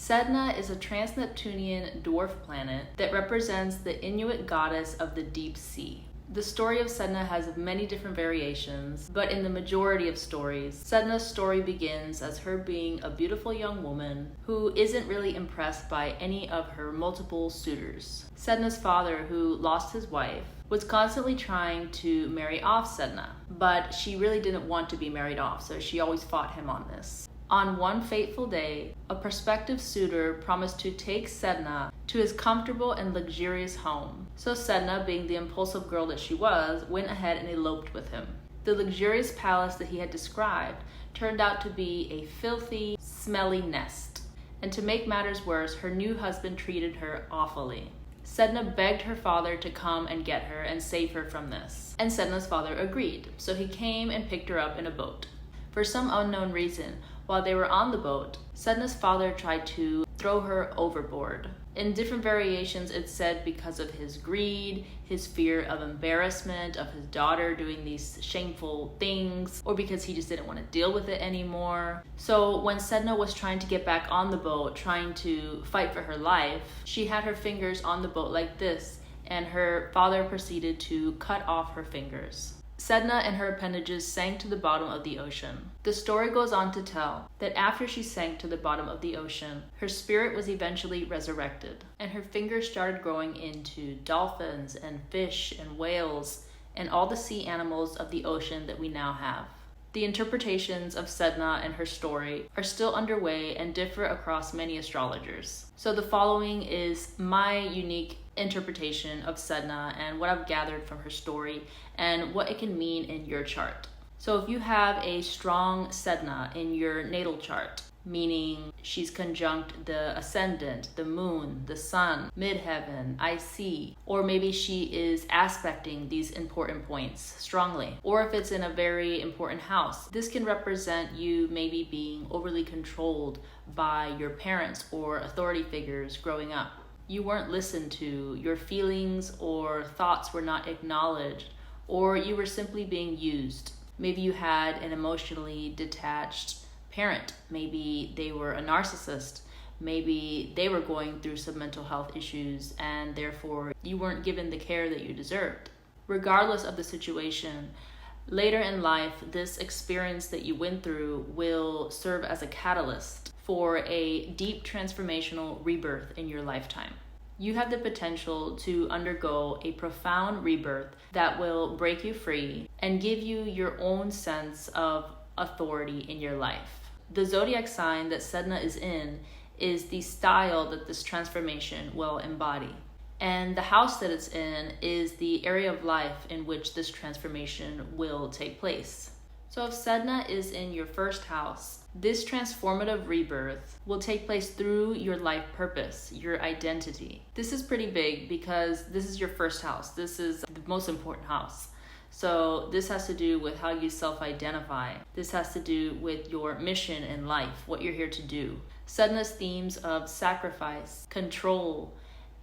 Sedna is a trans-Neptunian dwarf planet that represents the Inuit goddess of the deep sea. The story of Sedna has many different variations, but in the majority of stories, Sedna's story begins as her being a beautiful young woman who isn't really impressed by any of her multiple suitors. Sedna's father, who lost his wife, was constantly trying to marry off Sedna, but she really didn't want to be married off, so she always fought him on this. On one fateful day, a prospective suitor promised to take Sedna to his comfortable and luxurious home. So Sedna, being the impulsive girl that she was, went ahead and eloped with him. The luxurious palace that he had described turned out to be a filthy, smelly nest. And to make matters worse, her new husband treated her awfully. Sedna begged her father to come and get her and save her from this. And Sedna's father agreed, so he came and picked her up in a boat. For some unknown reason, while they were on the boat, Sedna's father tried to throw her overboard. In different variations, it's said because of his greed, his fear of embarrassment of his daughter doing these shameful things, or because he just didn't want to deal with it anymore. So when Sedna was trying to get back on the boat, trying to fight for her life, she had her fingers on the boat like this, and her father proceeded to cut off her fingers. Sedna and her appendages sank to the bottom of the ocean. The story goes on to tell that after she sank to the bottom of the ocean, her spirit was eventually resurrected, and her fingers started growing into dolphins and fish and whales and all the sea animals of the ocean that we now have. The interpretations of Sedna and her story are still underway and differ across many astrologers. So the following is my unique interpretation of Sedna and what I've gathered from her story and what it can mean in your chart. So if you have a strong Sedna in your natal chart, meaning she's conjunct the ascendant, the moon, the sun, midheaven, IC, or maybe she is aspecting these important points strongly, or if it's in a very important house, this can represent you maybe being overly controlled by your parents or authority figures growing up. You weren't listened to, your feelings or thoughts were not acknowledged, or you were simply being used. Maybe you had an emotionally detached parent. Maybe they were a narcissist. Maybe they were going through some mental health issues and therefore you weren't given the care that you deserved. Regardless of the situation, later in life, this experience that you went through will serve as a catalyst for a deep transformational rebirth in your lifetime. You have the potential to undergo a profound rebirth that will break you free and give you your own sense of authority in your life. The zodiac sign that Sedna is in is the style that this transformation will embody. And the house that it's in is the area of life in which this transformation will take place. So if Sedna is in your first house, this transformative rebirth will take place through your life purpose, your identity. This is pretty big because this is your first house. This is the most important house. So this has to do with how you self-identify. This has to do with your mission in life, what you're here to do. Sedna's themes of sacrifice, control,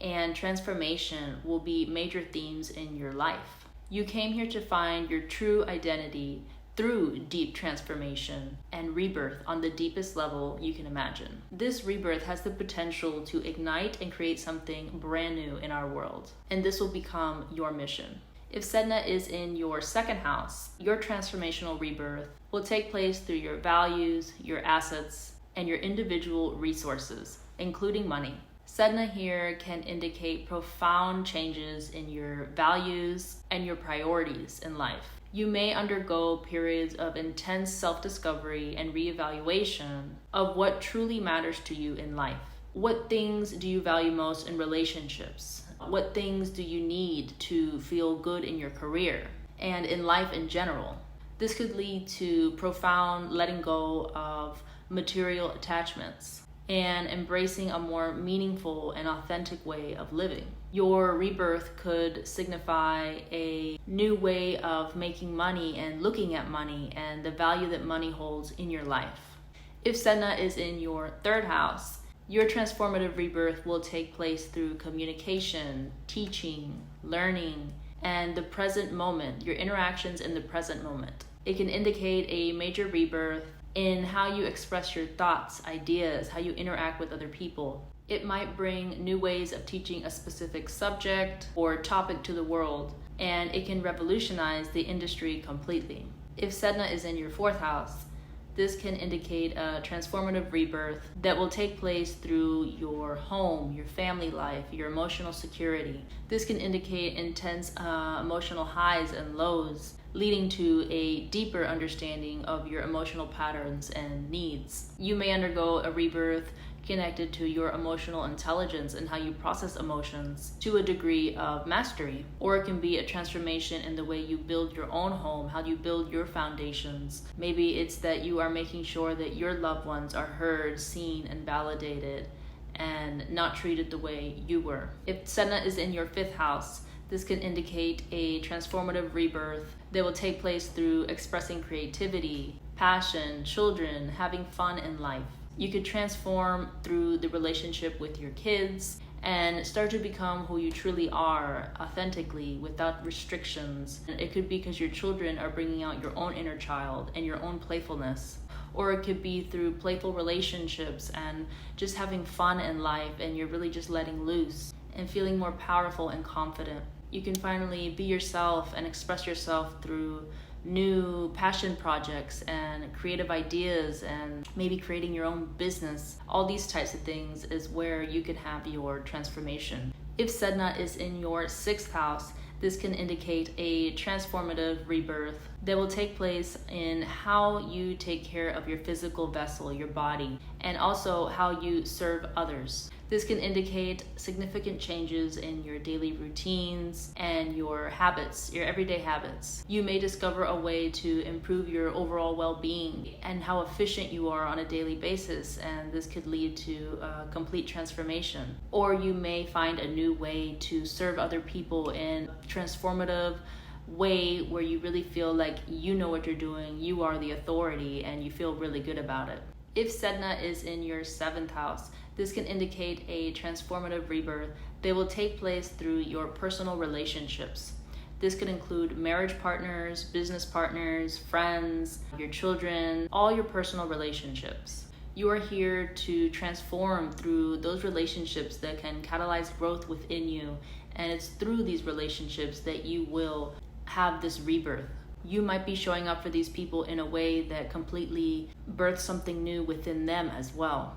and transformation will be major themes in your life. You came here to find your true identity through deep transformation and rebirth on the deepest level you can imagine. This rebirth has the potential to ignite and create something brand new in our world, and this will become your mission. If Sedna is in your second house, your transformational rebirth will take place through your values, your assets, and your individual resources, including money. Sedna here can indicate profound changes in your values and your priorities in life. You may undergo periods of intense self-discovery and reevaluation of what truly matters to you in life. What things do you value most in relationships? What things do you need to feel good in your career and in life in general? This could lead to profound letting go of material attachments and embracing a more meaningful and authentic way of living. Your rebirth could signify a new way of making money and looking at money and the value that money holds in your life. If Sedna is in your third house, your transformative rebirth will take place through communication, teaching, learning, and the present moment, your interactions in the present moment. It can indicate a major rebirth in how you express your thoughts, ideas, how you interact with other people. It might bring new ways of teaching a specific subject or topic to the world, and it can revolutionize the industry completely. If Sedna is in your 4th house, this can indicate a transformative rebirth that will take place through your home, your family life, your emotional security. This can indicate intense emotional highs and lows, leading to a deeper understanding of your emotional patterns and needs. You may undergo a rebirth connected to your emotional intelligence and how you process emotions to a degree of mastery. Or it can be a transformation in the way you build your own home, how you build your foundations. Maybe it's that you are making sure that your loved ones are heard, seen, and validated, and not treated the way you were. If Sedna is in your 5th house, this can indicate a transformative rebirth that will take place through expressing creativity, passion, children, having fun in life. You could transform through the relationship with your kids and start to become who you truly are authentically without restrictions. It could be because your children are bringing out your own inner child and your own playfulness. Or it could be through playful relationships and just having fun in life, and you're really just letting loose and feeling more powerful and confident. You can finally be yourself and express yourself through new passion projects and creative ideas, and maybe creating your own business. All these types of things is where you can have your transformation. If Sedna is in your 6th house, this can indicate a transformative rebirth that will take place in how you take care of your physical vessel, your body, and also how you serve others. This can indicate significant changes in your daily routines and your habits, your everyday habits. You may discover a way to improve your overall well-being and how efficient you are on a daily basis, and this could lead to a complete transformation. Or you may find a new way to serve other people in a transformative way where you really feel like you know what you're doing, you are the authority, and you feel really good about it. If Sedna is in your 7th house, this can indicate a transformative rebirth that will take place through your personal relationships. This could include marriage partners, business partners, friends, your children, all your personal relationships. You are here to transform through those relationships that can catalyze growth within you, and it's through these relationships that you will have this rebirth. You might be showing up for these people in a way that completely births something new within them as well.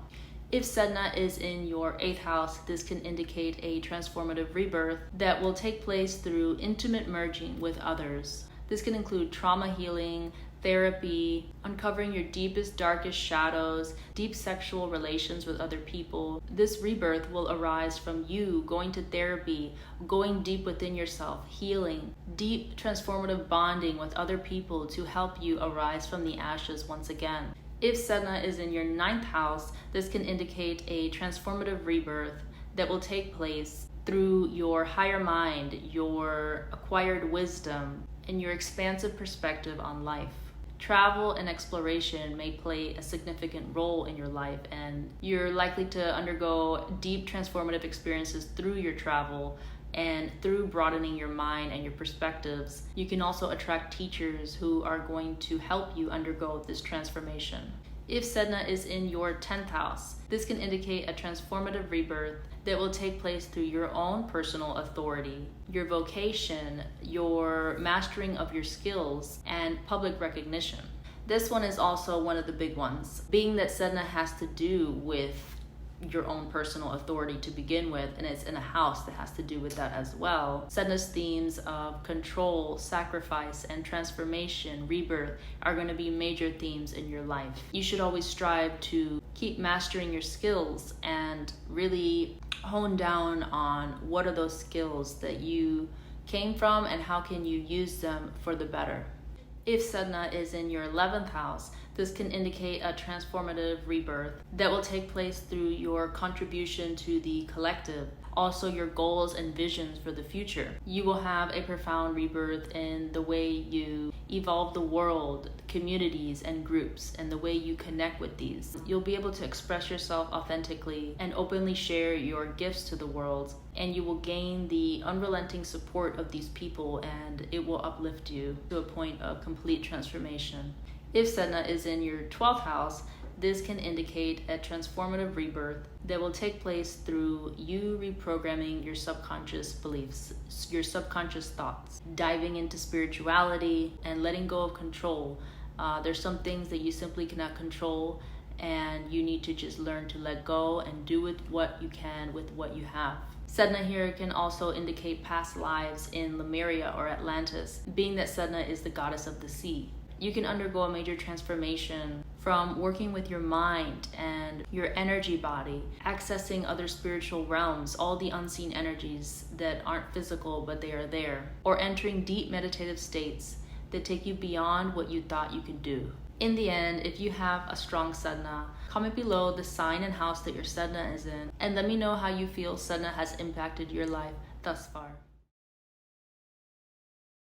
If Sedna is in your 8th house, this can indicate a transformative rebirth that will take place through intimate merging with others. This can include trauma healing, therapy, uncovering your deepest, darkest shadows, deep sexual relations with other people. This rebirth will arise from you going to therapy, going deep within yourself, healing, deep transformative bonding with other people to help you arise from the ashes once again. If Sedna is in your 9th house, this can indicate a transformative rebirth that will take place through your higher mind, your acquired wisdom, and your expansive perspective on life. Travel and exploration may play a significant role in your life, and you're likely to undergo deep transformative experiences through your travel. And through broadening your mind and your perspectives, you can also attract teachers who are going to help you undergo this transformation. If Sedna is in your 10th house, this can indicate a transformative rebirth that will take place through your own personal authority, your vocation, your mastering of your skills, and public recognition. This one is also one of the big ones, being that Sedna has to do with your own personal authority to begin with, and it's in a house that has to do with that as well. Sedna's themes of control, sacrifice, and transformation, rebirth, are going to be major themes in your life. You should always strive to keep mastering your skills and really hone down on what are those skills that you came from and how can you use them for the better. If Sedna is in your 11th house, this can indicate a transformative rebirth that will take place through your contribution to the collective, also your goals and visions for the future. You will have a profound rebirth in the way you evolve the world, communities, and groups, and the way you connect with these. You'll be able to express yourself authentically and openly share your gifts to the world, and you will gain the unrelenting support of these people, and it will uplift you to a point of complete transformation. If Sedna is in your 12th house, this can indicate a transformative rebirth that will take place through you reprogramming your subconscious beliefs, your subconscious thoughts, diving into spirituality and letting go of control. There's some things that you simply cannot control, and you need to just learn to let go and do with what you can with what you have. Sedna here can also indicate past lives in Lemuria or Atlantis, being that Sedna is the goddess of the sea. You can undergo a major transformation from working with your mind and your energy body, accessing other spiritual realms, all the unseen energies that aren't physical but they are there, or entering deep meditative states that take you beyond what you thought you could do. In the end, if you have a strong Sedna, comment below the sign and house that your Sedna is in, and let me know how you feel Sedna has impacted your life thus far.